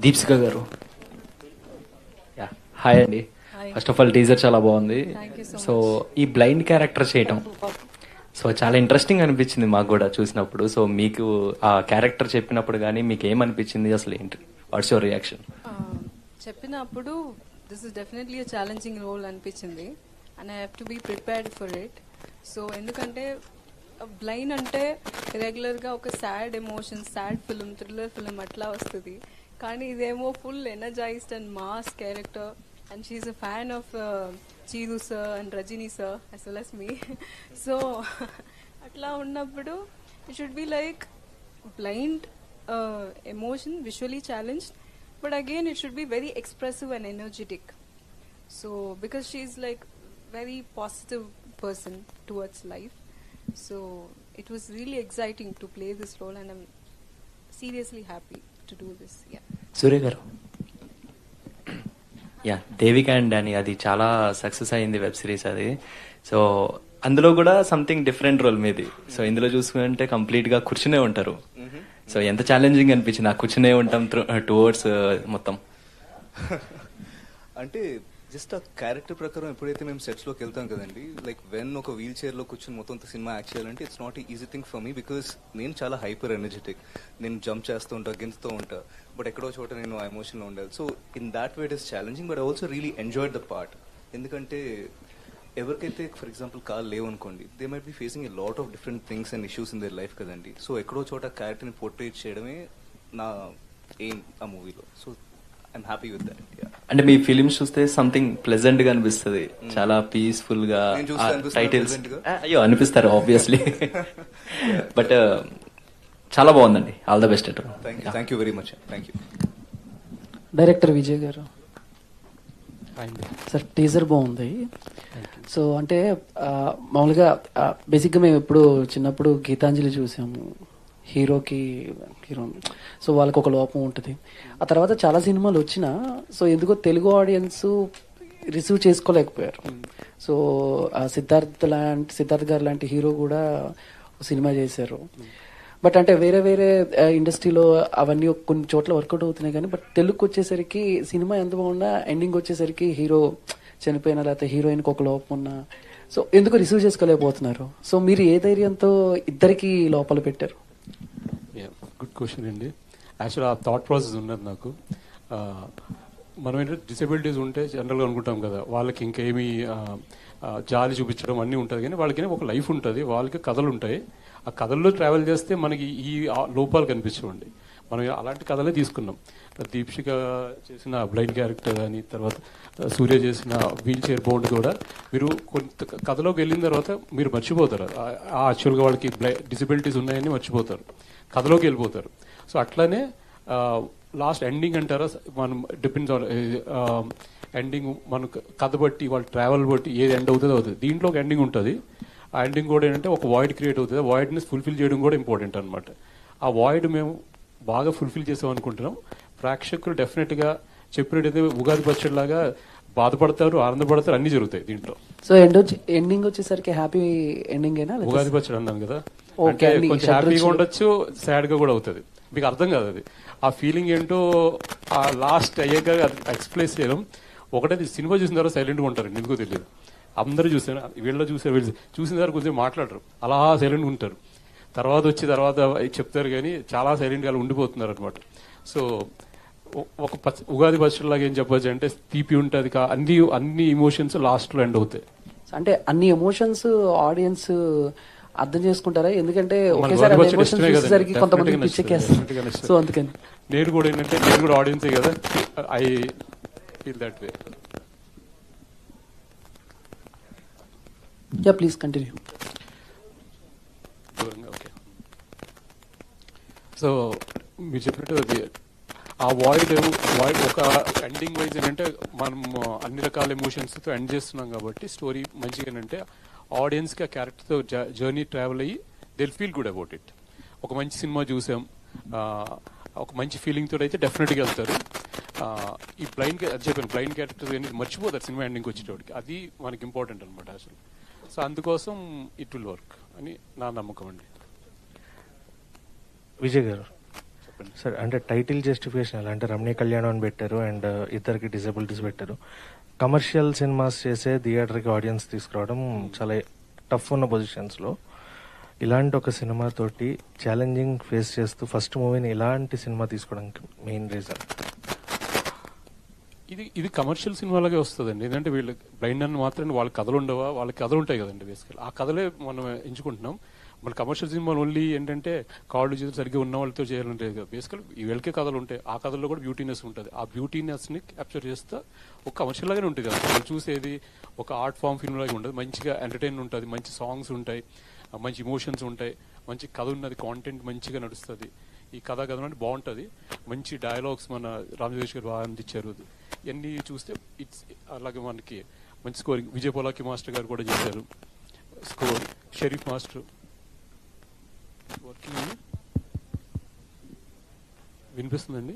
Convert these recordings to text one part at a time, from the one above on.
దీప్సిక గారు. Yeah, hi అండి. First of all teaser చాలా బాగుంది. సో ఈ బ్లైండ్ క్యారెక్టర్ చేయటం సో చాలా ఇంట్రెస్టింగ్ అనిపించింది మాకు కూడా చూసినప్పుడు. సో మీకు ఆ క్యారెక్టర్ చెప్పినప్పుడు కానీ మీకు ఏమనిపించింది, అసలు ఏంటి, వాట్స్ యువర్ రియాక్షన్? చెప్పినప్పుడు this is definitely challenging role అనిపించింది and I have to be prepared for it. So ఎందుకంటే బ్లైండ్ అంటే రెగ్యులర్గా ఒక sad emotion, sad film, thriller film అట్లా వస్తుంది. కానీ ఇదేమో full energized and mass character and she's a fan of చీదు sir and Rajini sir as well as me. So అట్లా ఉన్నప్పుడు it should be like blind emotion, visually challenged, but again it should be very expressive and energetic. So because she is like very positive person towards life, so it was really exciting to play this role and I'm seriously happy to do this. Yeah, సూర్య గారు. Yeah, Devika and Danny అది చాలా success అయింది web series అది. So అందులో కూడా something different role మీది. So ఇందులో చూసుకుంటే కంప్లీట్ గా కూర్చునే ఉంటారు. సో ఎంత ఛాలెంజింగ్ అనిపించింది ఆ కూర్చునే ఉంటాం టువర్డ్స్ మొత్తం? అంటే జస్ట్ ఆ క్యారెక్టర్ ప్రకారం ఎప్పుడైతే మేము సెట్స్ లోకి వెళ్తాం కదండి, లైక్ వెన్ ఒక వీల్ చైర్ లో కూర్చొని మొత్తం సినిమా యాక్ట్ చేయాలంటే it's not easy thing for me, because నేను చాలా హైపర్ ఎనర్జెటిక్. నేను జంప్ చేస్తూ ఉంటా, గెంతుతూ ఉంటా, బట్ ఎక్కడో చోట నేను ఆ ఎమోషన్ లో ఉండాలి. So in that way it is challenging, but I also really enjoyed the part. ఎందుకంటే ఎవరికైతే ఫర్ ఎగ్జాంపుల్ కాల్ లేవు అనుకోండి, they might be facing a lot of different things and issues in their life కదండి. So ఎక్కడో చోట క్యారెక్టర్ని portrait చేయడమే నా ఎయిమ్ ఆ మూవీలో. So I'm happy with that. అంటే మీ ఫిలిమ్స్ చూస్తే సంథింగ్ ప్లెజెంట్ గా అనిపిస్తుంది, చాలా పీస్ఫుల్ గా. టైటిల్స్ అయ్యో అనిపిస్తారు ఆబ్వియస్లీ, బట్ చాలా బాగుందండి. All the best. Thank you very much. Thank you. Director Vijay garu. Sir teaser బాగుంది. సో అంటే మామూలుగా బేసిక్గా మేము ఎప్పుడు చిన్నప్పుడు గీతాంజలి చూసాము, హీరో సో వాళ్ళకి ఒక లోపం ఉంటుంది. ఆ తర్వాత చాలా సినిమాలు వచ్చినా సో ఎందుకో తెలుగు ఆడియన్స్ రిసీవ్ చేసుకోలేకపోయారు. సో సిద్ధార్థ్ గారు లాంటి హీరో కూడా సినిమా చేశారు. బట్ అంటే వేరే వేరే ఇండస్ట్రీలో అవన్నీ కొన్ని చోట్ల వర్కౌట్ అవుతున్నాయి కానీ బట్ తెలుగుకి వచ్చేసరికి సినిమా ఎంత బాగున్నా ఎండింగ్ వచ్చేసరికి హీరో చనిపోయినా లేకపోతే హీరోయిన్కి ఒక లోపం ఉన్నా సో ఎందుకు రిసీవ్ చేసుకోలేకపోతున్నారు. సో మీరు ఏ ధైర్యంతో ఇద్దరికి లోపల పెట్టారు? గుడ్ క్వశ్చన్ అండి. యాక్చువల్ ఆ థాట్ ప్రాసెస్ ఉన్నది నాకు. మనం ఏంటంటే డిసెబిలిటీస్ ఉంటే జనరల్గా అనుకుంటాం కదా, వాళ్ళకి ఇంకేమీ జాలి చూపించడం అన్నీ ఉంటుంది, కానీ వాళ్ళకి ఒక లైఫ్ ఉంటుంది, వాళ్ళకి కథలు ఉంటాయి. ఆ కథల్లో ట్రావెల్ చేస్తే మనకి ఈ లోపాలు కనిపించవండి. మనం అలాంటి కథలే తీసుకున్నాం. దీప్షిక చేసిన బ్లైండ్ క్యారెక్టర్ కానీ, తర్వాత సూర్య చేసిన వీల్ చైర్ బౌండ్ కూడా మీరు కొంత కథలోకి వెళ్ళిన తర్వాత మీరు మర్చిపోతారు. యాక్చువల్గా వాళ్ళకి డిసెబిలిటీస్ ఉన్నాయని మర్చిపోతారు, కథలోకి వెళ్ళిపోతారు. సో అట్లానే లాస్ట్ ఎండింగ్ అంటారా, మనం డిపెండ్స్ ఆన్ ఎండింగ్, మన కథ బట్టి వాళ్ళ ట్రావెల్ బట్టి ఏది ఎండ్ అవుతుందో అవుతుంది. దీంట్లో ఒక ఎండింగ్ ఉంటుంది. ఆ ఎండింగ్ కూడా ఏంటంటే ఒక వాయిడ్ క్రియేట్ అవుతుంది. ఆ వాయిడ్ని ఫుల్ఫిల్ చేయడం కూడా ఇంపార్టెంట్ అనమాట. ఆ వాయిడ్ మేము బాగా ఫుల్ఫిల్ చేసాం అనుకుంటున్నాం. ప్రేక్షకులు డెఫినెట్గా చెప్పినట్టయితే ఉగాది పచ్చడిలాగా బాధపడతారు, ఆనందపడతారు, అన్ని జరుగుతాయి దీంట్లో. సో ఎండింగ్ వచ్చేసరికి హ్యాపీ ఎండింగ్ అయినా ఉగాది పచ్చడి అన్నాను కదా, అంటే కొంచెం హ్యాపీగా ఉండొచ్చు, సాడ్ గా కూడా అవుతుంది. మీకు అర్థం కాదు అది, ఆ ఫీలింగ్ ఏంటో ఆ లాస్ట్ అయ్యాక ఎక్స్ప్రెస్ చేయడం. ఒకటే సినిమా చూసిన తర్వాత సైలెంట్గా ఉంటారు, ఎందుకో తెలియదు. అందరూ చూసారు, వీళ్ళు చూసిన తర్వాత కొంచెం మాట్లాడరు, అలా సైలెంట్గా ఉంటారు. తర్వాత చెప్తారు కానీ చాలా సైలెంట్గా ఉండిపోతున్నారు అనమాట. సో ఒక ఉగాది పచ్చడిలాగా ఏం చెప్పచ్చు అంటే తీపి ఉంటుంది, అన్ని ఇమోషన్స్ లాస్ట్ లో ఎండ్ అవుతాయి. అంటే అన్ని ఎమోషన్స్ ఆడియన్స్ అర్థం చేసుకుంటారా? ఎందుకంటే ఒకేసారి కొంతమంది పిచ్చెక్కేస్తారు. సో అందుకని నేను కూడా ఏంటంటే నేను కూడా ఆడియన్సే కదా, I feel that way. Yeah, please continue. Okay, so మీరు చెప్పినట్టు అది ఆ వాయిడ్ ఒక ఎండింగ్ వైజ్ ఏంటంటే మనం అన్ని రకాల ఎమోషన్స్తో ఎండ్ చేస్తున్నాం కాబట్టి స్టోరీ మంచిగా ఏంటంటే ఆడియన్స్కి ఆ క్యారెక్టర్తో జర్నీ ట్రావెల్ అయ్యి Dil feel good about it. ఒక మంచి సినిమా చూసాం, ఒక మంచి ఫీలింగ్తో అయితే డెఫినెట్గా వెళ్తారు. ఈ బ్లైండ్ క్యారెక్టర్స్ అనేది మర్చిపోతారు సినిమా ఎండింగ్కి వచ్చేటోడికి, అది మనకి ఇంపార్టెంట్ అనమాట అసలు. సో అందుకోసం ఇట్ విల్ వర్క్ అని నా నమ్మకం అండి. విజయ్ గారు. చెప్పండి. సార్ అంటే టైటిల్ జస్టిఫికేషన్ ఎలా అంటే రమణీ కళ్యాణం అని పెట్టారు అండ్ ఇద్దరికి డిజబిలిటీస్ పెట్టారు. కమర్షియల్ సినిమాస్ చేసే థియేటర్కి ఆడియన్స్ తీసుకురావడం చాలా టఫ్ ఉన్న పొజిషన్స్లో ఇలాంటి ఒక సినిమా తోటి ఛాలెంజింగ్ ఫేస్ చేస్తూ ఫస్ట్ మూవీని ఇలాంటి సినిమా తీసుకోవడానికి మెయిన్ రీజన్. ఇది కమర్షియల్ సినిమాలాగే వస్తుందండి. ఎందుకంటే వీళ్ళు బ్లైండ్ అని మాత్రం వాళ్ళ కథలు ఉండవా, వాళ్ళ కథలు ఉంటాయి కదండి. బేసికల్ ఆ కథలే మనం ఎంచుకుంటున్నాం. మన కమర్షియల్ సినిమాలు ఓన్లీ ఏంటంటే కాళ్ళు చేతులు సరిగ్గా ఉన్న వాళ్ళతో చేయాలంటే కదా. బేసికల్ వీళ్ళకే కథలు ఉంటాయి, ఆ కథల్లో కూడా బ్యూటీనెస్ ఉంటుంది. ఆ బ్యూటీనెస్ ని క్యాప్చర్ చేస్తే ఒక కమర్షియల్ లాగానే ఉంటుంది కదా. మనం చూసేది ఒక ఆర్ట్ ఫామ్ ఫిల్మ్ లాగా ఉంటుంది. మంచిగా ఎంటర్టైన్ ఉంటుంది, మంచి సాంగ్స్ ఉంటాయి, మంచి ఇమోషన్స్ ఉంటాయి, మంచి కథ ఉన్నది, కాంటెంట్ మంచిగా నడుస్తుంది. ఈ కథ అంటే బాగుంటుంది, మంచి డైలాగ్స్ మన రామజోగేష్ గారు బాగా అందించారు. ఇవన్నీ చూస్తే ఇట్స్ అలాగే మనకి మంచి స్కోరింగ్. విజయ్ పోలాకి మాస్టర్ గారు కూడా చేశారు స్కోర్. షరీఫ్ మాస్టర్ వర్కింగ్ వినిపిస్తుందండి?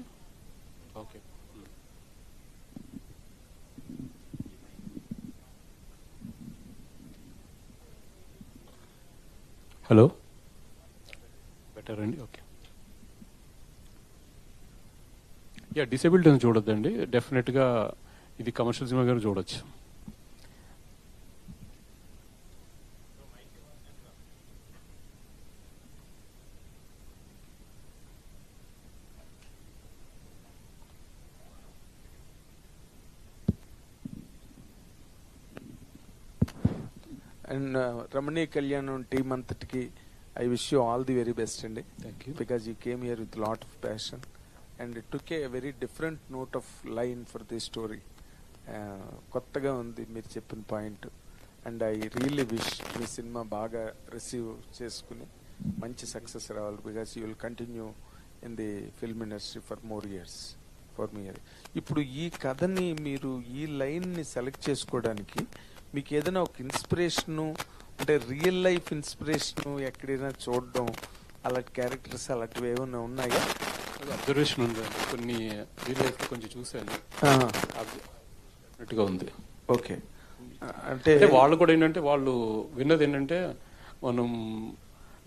ఓకే. హలో, బెటర్ అండి. ఓకే. డిసేబిలిటీ అని చూడొద్దండి, డెఫినెట్గా ఇది కమర్షియల్ సినిమా గారు చూడొచ్చు. అండ్ రమణీ కళ్యాణం టీమ్ అంతటికి I wish you all the very best అండి. Thank you. Because you came here with lot of passion and it took a very different note of line for the story. కొత్తగా ఉంది మీరు చెప్పిన point. And I really wish మీ సినిమా బాగా receive చేసుకుని మంచి సక్సెస్ రావాలి. Because you will continue in the film industry for more years for me. ఇప్పుడు ఈ కథని మీరు ఈ లైన్ని సెలెక్ట్ చేసుకోవడానికి మీకు ఏదైనా ఒక ఇన్స్పిరేషను, అంటే రియల్ లైఫ్ ఇన్స్పిరేషను ఎక్కడైనా చూడడం, అలాంటి క్యారెక్టర్స్ అలాంటివి ఏమైనా ఉన్నాయా? అబ్జర్వేషన్ ఉందండి, కొన్ని రియల్ లైఫ్ కొంచెం చూశాను, అన్నట్టుగా ఉంది. ఓకే. అంటే వాళ్ళు కూడా ఏంటంటే వాళ్ళు విన్నది ఏంటంటే మనం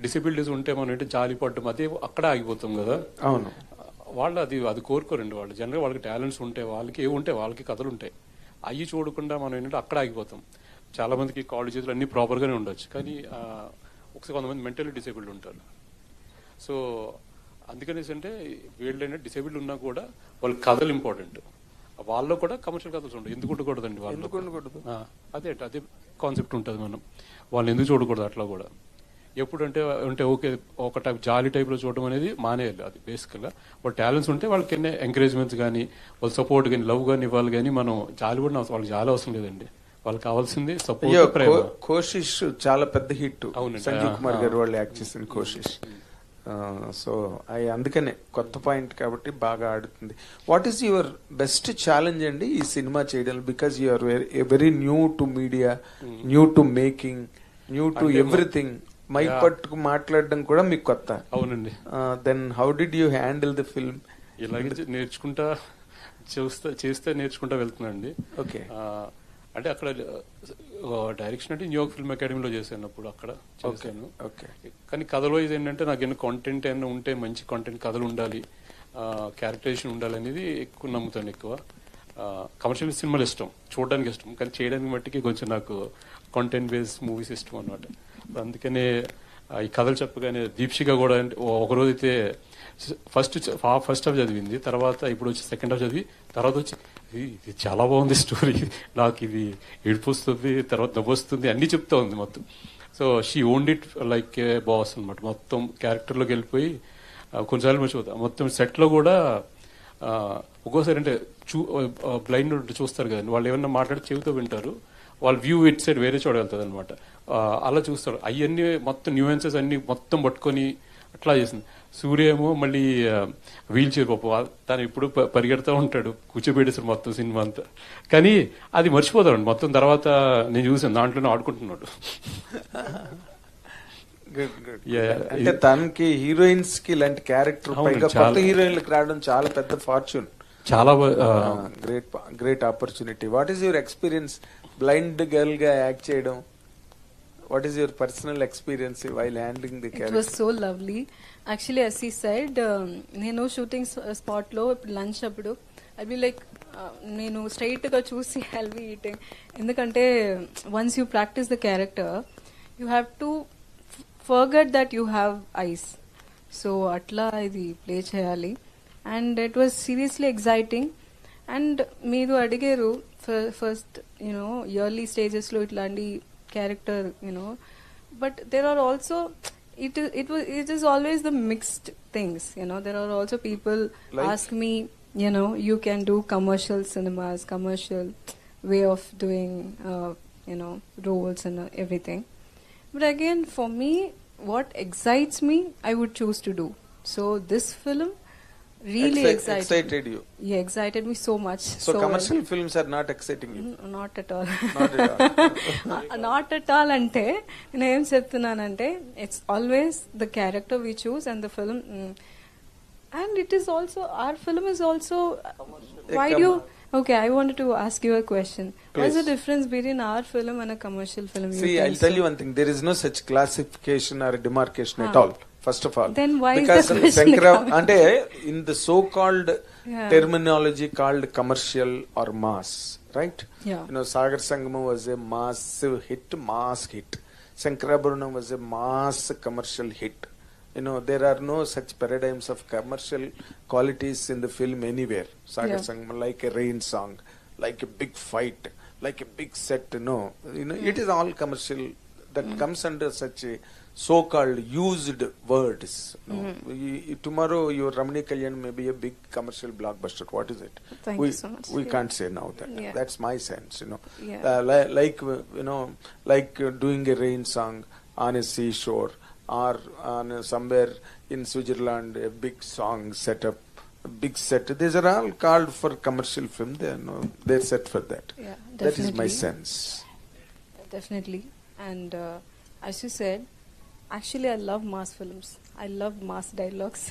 డిసెబిలిటీస్ ఉంటే మనం ఏంటంటే జాలి పడ్డం అదే అక్కడ ఆగిపోతాం కదా. అవును. వాళ్ళు అది కోరుకోరండి. వాళ్ళు జనరల్గా వాళ్ళకి టాలెంట్స్ ఉంటాయి, వాళ్ళకి ఏవి ఉంటాయి, వాళ్ళకి కథలు ఉంటాయి. అవి చూడకుండా మనం ఏంటంటే అక్కడ ఆగిపోతాం. చాలా మందికి కాళ్ళు చేతులు అన్ని ప్రాపర్గానే ఉండొచ్చు, కానీ ఒకసారి కొంతమంది మెంటల్లీ డిసేబుల్డ్ ఉంటారు. సో అందుకనేసి అంటే వీళ్ళు ఏంటంటే డిసేబుల్డ్ ఉన్నా కూడా వాళ్ళ కథలు ఇంపార్టెంట్. వాళ్ళు కూడా కమర్షియల్ కథలు ఉంటాయి. ఎందుకు ఉండకూడదండి వాళ్ళు? ఎందుకు ఉండకూడదు? అదే కాన్సెప్ట్ ఉంటుంది. మనం వాళ్ళు ఎందుకు చూడకూడదు అట్లా కూడా. ఎప్పుడంటే అంటే ఓకే ఒక టైప్ జాలీ టైప్లో చూడడం అనేది మానేయాలి. అది బేసికల్గా వాళ్ళ టాలెంట్స్ ఉంటే వాళ్ళకి ఎన్ని ఎంకరేజ్మెంట్స్ కానీ వాళ్ళ సపోర్ట్ కానీ లవ్ కానీ ఇవ్వాలి. కానీ మనం జాలి కూడా వాళ్ళకి జాలి అవసరం లేదండి. వాళ్ళకి కావాల్సింది సపోర్ట్, ప్రేమ. కోషిష్ చాలా పెద్ద హిట్. అవునండి. సంజీవ్ కుమార్ గారు వాళ్ళు యాక్ట్ చేసిన కోషిష్. సో అందుకనే కొత్త పాయింట్ కాబట్టి బాగా ఆడుతుంది. What is your best challenge అండి ఈ సినిమా చేయడం? Because you are very new to media, new to making, new to everything. Mike పట్టుకు మాట్లాడడం కూడా మీకు కొత్త. అవునండి. Then how did you handle the film? ఇలాగే నేర్చుకుంటా చేస్తే నేర్చుకుంటా వెళ్తున్నాండి. ఓకే. అంటే అక్కడ డైరెక్షన్ అంటే న్యూయార్క్ ఫిల్మ్ అకాడమీలో చేశాను, అప్పుడు అక్కడ చేశాను. కానీ కథలో ఇది ఏంటంటే నాకు ఎన్నో కాంటెంట్ ఏమైనా ఉంటే మంచి కాంటెంట్ కథలు ఉండాలి, క్యారెక్టరైజేషన్ ఉండాలి అనేది ఎక్కువ నమ్ముతాను. ఎక్కువ కమర్షియల్ సినిమాలు ఇష్టం, చూడడానికి ఇష్టం, కానీ చేయడానికి మట్టికి కొంచెం నాకు కాంటెంట్ బేస్డ్ మూవీస్ ఇష్టం అన్నమాట. అందుకనే ఈ కథలు చెప్పగానే దీప్షిక కూడా ఒకరోజు అయితే ఫస్ట్ హాఫ్ చదివింది, తర్వాత ఇప్పుడు వచ్చి సెకండ్ హాఫ్ చదివి తర్వాత వచ్చి ఇది చాలా బాగుంది స్టోరీ, నాకు ఇది ఏడుపు వస్తుంది, తర్వాత నవ్వు వస్తుంది, అన్ని చెప్తా ఉంది మొత్తం. So she owned it like A boss అనమాట. మొత్తం క్యారెక్టర్లోకి వెళ్ళిపోయి కొన్నిసార్లు మర్చిపోతా. మొత్తం సెట్లో కూడా ఒక్కోసారి అంటే బ్లైండ్ చూస్తారు కదండి, వాళ్ళు ఏమన్నా మాట్లాడి చెవితో వింటారు, వాళ్ళ వ్యూ ఇట్ సైడ్ వేరే చోట వెళ్తుంది అనమాట. అలా చూస్తారు. అవన్నీ మొత్తం న్యూయెన్సెస్ అన్ని మొత్తం పట్టుకొని అట్లా చేసింది. సూర్య ఏమో మళ్ళీ వీల్ చైర్ పాప తను ఇప్పుడు పరిగెడతా ఉంటాడు, కూర్చోబెట్టేసారు మొత్తం సినిమా అంతా. కానీ అది మర్చిపోతాడు మొత్తం. తర్వాత నేను చూసాను దాంట్లోనే ఆడుకుంటున్నాడు. అంటే తనకి హీరోయిన్స్ కి ఇలాంటి క్యారెక్టర్ కొత్త హీరోయిన్లకు రావడం చాలా పెద్ద ఫార్చ్యూన్, చాలా great opportunity. What is your experience blind girl గా యాక్ట్ చేయడం? What is your personal experience while handling the It character? was so lovely. Actually, as he said, నేను షూటింగ్ స్పాట్లో లంచ్ అప్పుడు ఐ బి లైక్ నేను స్ట్రైట్గా చూసి I'll be eating. ఎందుకంటే once you practice the character you have to forget that you have eyes. So అట్లా ఇది play చేయాలి. And it was seriously exciting. And మీరు అడిగారు ఫస్ట్ యూనో ఇయర్లీ స్టేజెస్లో ఇట్లాంటి character you know, but there are also it is always the mixed things, you know. There are also people Like? ask me, you know, you can do commercial cinemas, commercial way of doing you know, roles and everything. But again, for me, what excites me I would choose to do. So this film really excited you. Yeah, excited me so much. So commercial films are not exciting you. Not at all. Not at all. Not at all అంటే నేను ఏం చెప్తున్నానంటే it's always the character we choose and the film. And it is also our film is also why do okay I wanted to ask you a question. What is the difference between our film and a commercial film? See, I'll tell you one thing. There is no such classification or demarcation at all. First of all, Then why is because the question Shankara, coming? ante in the so-called Yeah. terminology called commercial or mass, right? Yeah. You know, Sagar Sangamam was a massive hit, mass hit. Shankarabharanam was a mass commercial hit. You know, there are no such paradigms of commercial qualities in the film anywhere. Sagar Yeah. Sangamam, like a rain song, like a big fight, like a big set. No, you know, it is all commercial. That comes under such a so-called used words. No. Tomorrow your Ramani Kalyan may be a big commercial blockbuster. What is it? Thank we, you so much. We Yeah. can't say now that. Yeah. That's my sense, you know. Yeah. Like you know, like doing a rain song on a seashore or on somewhere in Switzerland, a big song set up, a big set. These are all called for commercial film. They're set for that. Yeah, That is my definitely. sense. Definitely. And as you said, actually I love mass films. I love mass dialogues.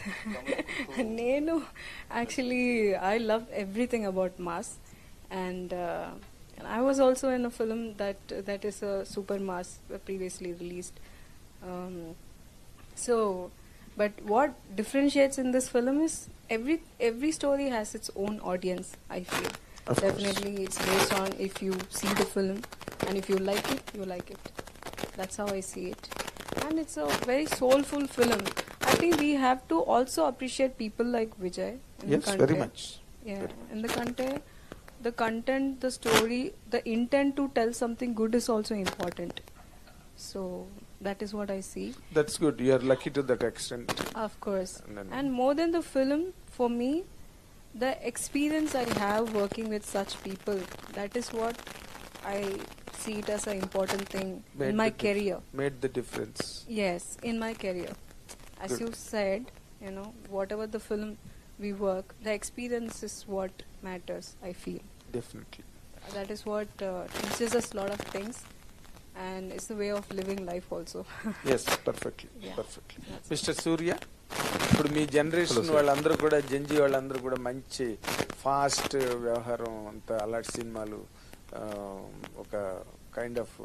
Nenu actually I love everything about mass. And I was also in a film that is a super mass, previously released. So, but what differentiates in this film is every story has its own audience, I feel. Of course. Definitely it's based on if you see the film and if you like it, you like it. That's how I see it. And it's a very soulful film. I think we have to also appreciate people like Vijay. in the Yes, very content. much. Yeah, Very in the content, the story, the intent to tell something good is also important. So that is what I see. That's good. You are lucky to that extent. Of course. And then- And more than the film, for me, the experience I have working with such people, that is what I see it as an important thing Made in my the career. Made the difference. Yes, in my career. As Good. you said, you know, whatever the film we work, the experience is what matters, I feel. Definitely. That is what teaches us a lot of things, and it's the way of living life also. Yes, perfectly. Yeah. Perfectly. Mr Surya, ఇప్పుడు మీ generation వాళ్ళందరూ కూడా జంజీ వాళ్ళందరూ కూడా మంచి fast వ్యవహారం అంతా అలాంటి సినిమాలు ఒక కైండ్ ఆఫ్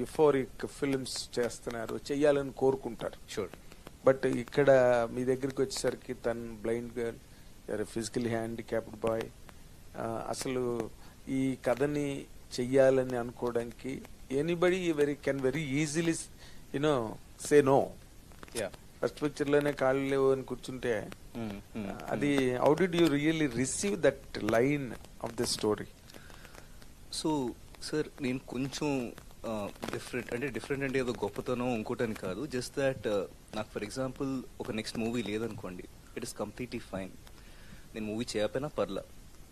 యుఫోరిక్ ఫిల్మ్స్ చేస్తున్నారు, చెయ్యాలని కోరుకుంటారు. షూర్. బట్ ఇక్కడ మీ దగ్గరికి వచ్చేసరికి తను blind girl, you're physical handicapped boy. అసలు ఈ కథని చెయ్యాలని అనుకోవడానికి anybody can very easily you know say no. Yeah. First picture లోనే కాళ్ళు లేవు అని కూర్చుంటే అది how did you really receive that line of the story? So sir నేను కొంచెం డిఫరెంట్ అంటే ఏదో గొప్పతనం ఇంకోటని కాదు. జస్ట్ దాట్ నాకు ఫర్ ఎగ్జాంపుల్ ఒక నెక్స్ట్ మూవీ లేదనుకోండి, ఇట్ ఈస్ కంప్లీట్లీ ఫైన్. నేను మూవీ చేయకపోయినా పర్లా,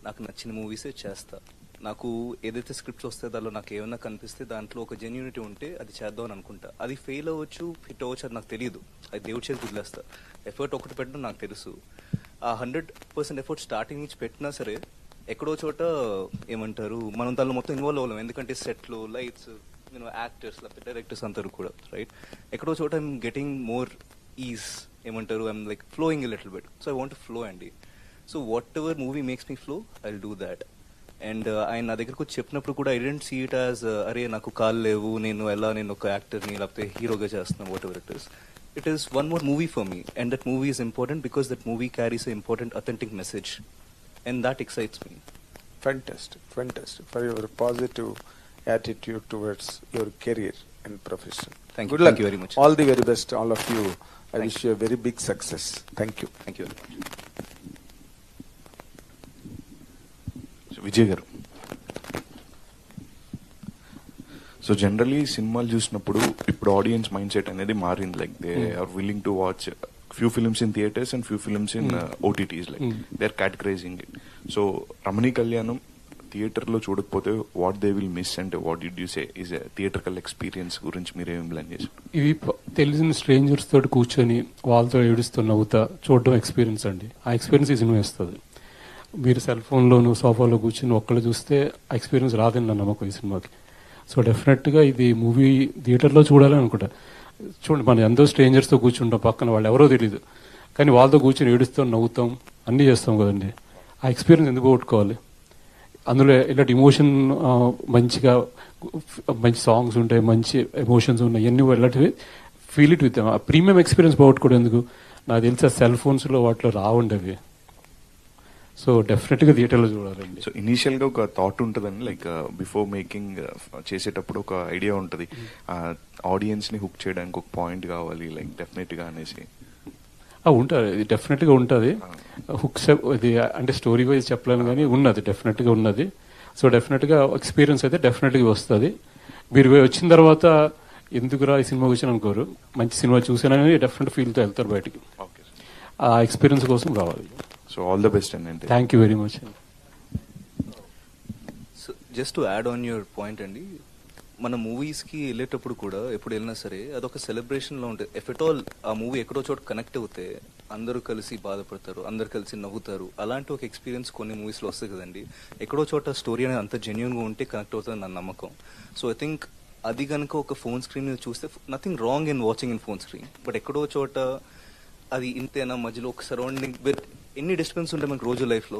నాకు నచ్చిన మూవీసే చేస్తా. నాకు ఏదైతే స్క్రిప్ట్స్ వస్తే దానిలో నాకు ఏమైనా కనిపిస్తే దాంట్లో ఒక జెన్యూనిటీ ఉంటే అది చేద్దాం అని అనుకుంటా. అది ఫెయిల్ అవ్వచ్చు, హిట్ అవ్వచ్చు, అది నాకు తెలియదు. అది దేవుడి చేసి వదిలేస్తా. ఎఫర్ట్ ఒకటి పెట్టడం నాకు తెలుసు. ఆ 100% ఎఫర్ట్ స్టార్టింగ్ నుంచి పెట్టినా సరే ఎక్కడో చోట ఏమంటారు మనం దానిలో మొత్తం ఇన్వాల్వ్ అవ్వలేం. ఎందుకంటే సెట్లు, లైట్స్, యాక్టర్స్ లేకపోతే డైరెక్టర్స్ అందరూ కూడా రైట్. ఎక్కడో చోట ఐఎమ్ గెటింగ్ మోర్ ఈజ్ ఏమంటారు I'm like flowing a little bit. So I want to flow అండి. So whatever movie makes me flow I will do that. And ఆయన నా దగ్గరకు వచ్చి చెప్పినప్పుడు కూడా I don't see it as అరే నాకు కాళ్ళు లేవు, నేను ఒక యాక్టర్ని లేకపోతే హీరోగా చేస్తున్నాను, what ever it is. It is one more movie for me, and that movie is important because that movie carries an important, authentic message, and that excites me. Fantastic for your positive attitude towards your career and profession. Thank you. Good luck. Thank you very much. All the very best, all of you. I wish you a very big success. Thank you. Thank you very much. Vijay గారు, so generally సినిమాలు చూసినప్పుడు ఇప్పుడు audience mind set అనేది మారింది. Like they are willing to watch few films in theatres and few films in OTTs. Like they are categorising it. So Ramani Kalyanam theatre లో చూడకపోతే what they will miss అంటే what did you say is theatrical experience గురించి మీరేం plan చేశారు? ఇవి తెలిసిన strangers తోటి కూర్చొని వాళ్ళతో ఏడుస్తూ నవ్వుతా చూడడం ఎక్స్పీరియన్స్ అండి. ఆ ఎక్స్పీరియన్స్ ఈ సినిమా ఇస్తుంది. మీరు సెల్ ఫోన్లోను సోఫాలో కూర్చొని ఒక్కళ్ళు చూస్తే ఆ ఎక్స్పీరియన్స్ రాదని నా నమ్మకం ఈ సినిమాకి. సో డెఫినెట్గా ఇది మూవీ థియేటర్లో చూడాలని అనుకుంటా. చూడండి, మనం ఎంతో స్ట్రేంజర్స్తో కూర్చుంటాం, పక్కన వాళ్ళు ఎవరో తెలియదు, కానీ వాళ్ళతో కూర్చొని ఏడుస్తాం, నవ్వుతాం, అన్నీ చేస్తాం కదండి. ఆ ఎక్స్పీరియన్స్ ఎందుకు కొట్టుకోవాలి? అందులో ఇలాంటి ఇమోషన్ మంచిగా మంచి సాంగ్స్ ఉంటాయి, మంచి ఎమోషన్స్ ఉన్నాయి, ఇవన్నీ ఇలాంటివి feel it with premium experience పోగొట్టుకోవడం ఎందుకు? నాకు తెలిసి ఆ సెల్ ఫోన్స్లో వాటిలో రావండి అవి. సో డెఫినెట్గా థియేటర్లో చూడాలండి. సో ఇనీషియల్ గా ఒక థాట్ ఉంటుందండి, లైక్ బిఫోర్ మేకింగ్ చేసేటప్పుడు ఒక ఐడియా ఉంటుంది, ఆడియన్స్ ని హుక్ చేయడానికి ఒక పాయింట్ కావాలి, లైక్ డెఫినెట్ గా అనేసి. ఉంటుంది, ఇది డెఫినెట్గా ఉంటుంది. హుక్స్ ఇది అంటే స్టోరీ వైజ్ చెప్పలేను కానీ ఉన్నది, డెఫినెట్గా ఉన్నది. సో డెఫినెట్గా ఎక్స్పీరియన్స్ అయితే డెఫినెట్గా వస్తుంది. మీరు వచ్చిన తర్వాత ఎందుకురా ఈ సినిమా వచ్చాను అనుకోరు, మంచి సినిమా చూసానని డెఫినెట్ ఫీల్తో వెళ్తారు బయటికి. ఆ ఎక్స్పీరియన్స్ కోసం రావాలి. సో ఆల్ ద బెస్ట్ అండి. Thank you very much. So just to add on your point అండి, మన మూవీస్కి వెళ్ళేటప్పుడు కూడా ఎప్పుడు వెళ్ళినా సరే అదొక సెలబ్రేషన్లో ఉంటుంది. ఎఫ్ ఎట్ ఆల్ ఆ మూవీ ఎక్కడో చోట కనెక్ట్ అవుతే అందరూ కలిసి బాధపడతారు, అందరు కలిసి నవ్వుతారు. అలాంటి ఒక ఎక్స్పీరియన్స్ కొన్ని మూవీస్లో వస్తుంది కదండి. ఎక్కడో చోట స్టోరీ అనేది అంత జెన్యున్గా ఉంటే కనెక్ట్ అవుతుంది నా నమ్మకం. సో ఐ థింక్ అది కనుక ఒక ఫోన్ స్క్రీన్ మీద చూస్తే nothing wrong in watching in phone screen, but ఎక్కడో చోట అది ఇంతేనా, మధ్యలో ఒక సరౌండింగ్ విత్ ఎన్ని డిస్టర్బెన్స్ ఉంటాయి మనకు రోజు లైఫ్లో.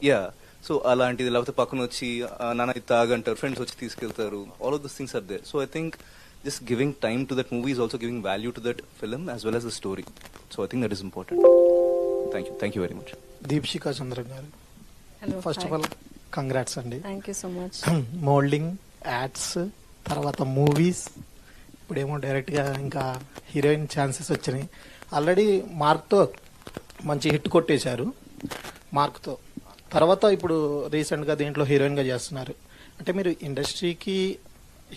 యా, సో అలాంటిది, లేకపోతే పక్కన వచ్చి నాన్న ఇది తాగంటారు, ఫ్రెండ్స్ వచ్చి తీసుకెళ్తారు, all of this things are there. So I think just giving time to that movie is also giving value to that film as well as the story. So I think that is important. Thank you very much. దీప్షికా చంద్ర గారు, Hello. First of all congrats అండి. Thank you so much. Moulding, ads, తర్వాత movies, ఇప్పుడేమో డైరెక్ట్గా ఇంకా heroine chances వచ్చినాయి. Already మార్క్తో మంచి hit కొట్టేశారు, మార్క్తో. తర్వాత ఇప్పుడు రీసెంట్గా దీంట్లో హీరోయిన్గా చేస్తున్నారు. అంటే మీరు ఇండస్ట్రీకి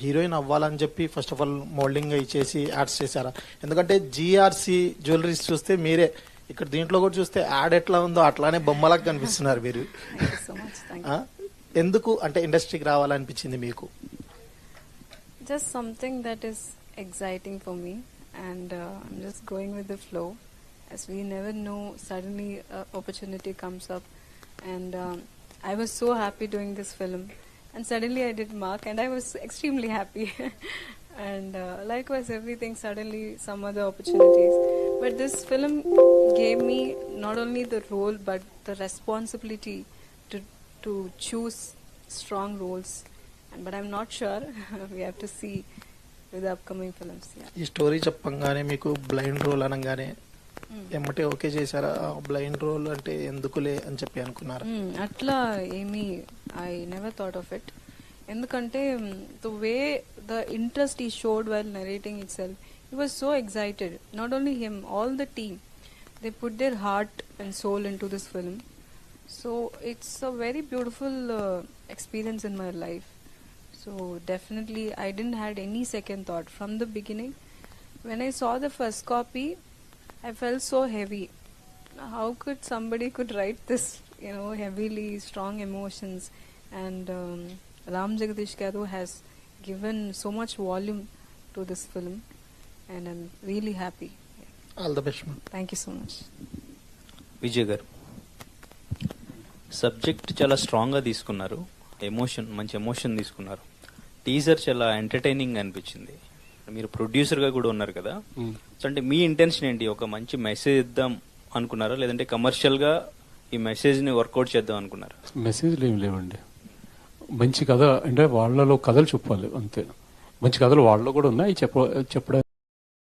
హీరోయిన్ అవ్వాలని చెప్పి ఫస్ట్ ఆఫ్ ఆల్ మోల్డింగ్ ఇచ్చేసి యాడ్స్ చేశారా? ఎందుకంటే జిఆర్సి జ్యువెలరీస్ చూస్తే మీరే, ఇక్కడ దీంట్లో కూడా చూస్తే యాడ్ ఎట్లా ఉందో అట్లానే బొమ్మలాగా కనిపిస్తున్నారు మీరు. Thank you so much. Thank you. ఎందుకు అంటే ఇండస్ట్రీకి రావాలనిపించింది మీకు? Just something that is exciting for me, and I'm just going with the flow, as we never know, suddenly opportunity comes up, and I was so happy doing this film, and suddenly I did Mark, and I was extremely happy. And likewise, everything suddenly, some other opportunities. But this film gave me not only the role but the responsibility to choose strong roles. But I'm not sure. We have to see with the upcoming films. Yeah. ఈ story చెప్పంగానే మీకు blind role అనగానే ఎమ్మటే okay చేశారా? Blind role అంటే ఎందుకులే అని చెప్పి అనుకున్నారా? అట్లా ఏమీ I never thought of it. ఎందుకంటే the way the interest he showed while narrating itself, he was so excited. Not only him, all the team, they put their heart and soul into this film. So it's a very beautiful experience in my life. So definitely I didn't had any second thought from the beginning. When I saw the first copy, I felt so heavy. How could somebody could write this, heavily, strong emotions, and Ram Jagadish Garu has given so much volume to this film, and I'm really happy. All the best. Thank you so much. Vijay గారు, subject చాలా స్ట్రాంగ్గా తీసుకున్నారు, మంచి emotion తీసుకున్నారు. Teaser చాలా entertaining అనిపించింది. మీరు ప్రొడ్యూసర్గా కూడా ఉన్నారు కదా, సో అంటే మీ ఇంటెన్షన్ ఏంటి? ఒక మంచి మెసేజ్ ఇద్దాం అనుకున్నారా, లేదంటే కమర్షియల్గా ఈ మెసేజ్ని వర్కౌట్ చేద్దాం అనుకున్నారు? మెసేజ్లు ఏమి లేవండి. మంచి కథ అంటే వాళ్ళలో కథలు చెప్పాలి అంతే. మంచి కథలు వాళ్ళలో కూడా ఉన్నాయి చెప్పడం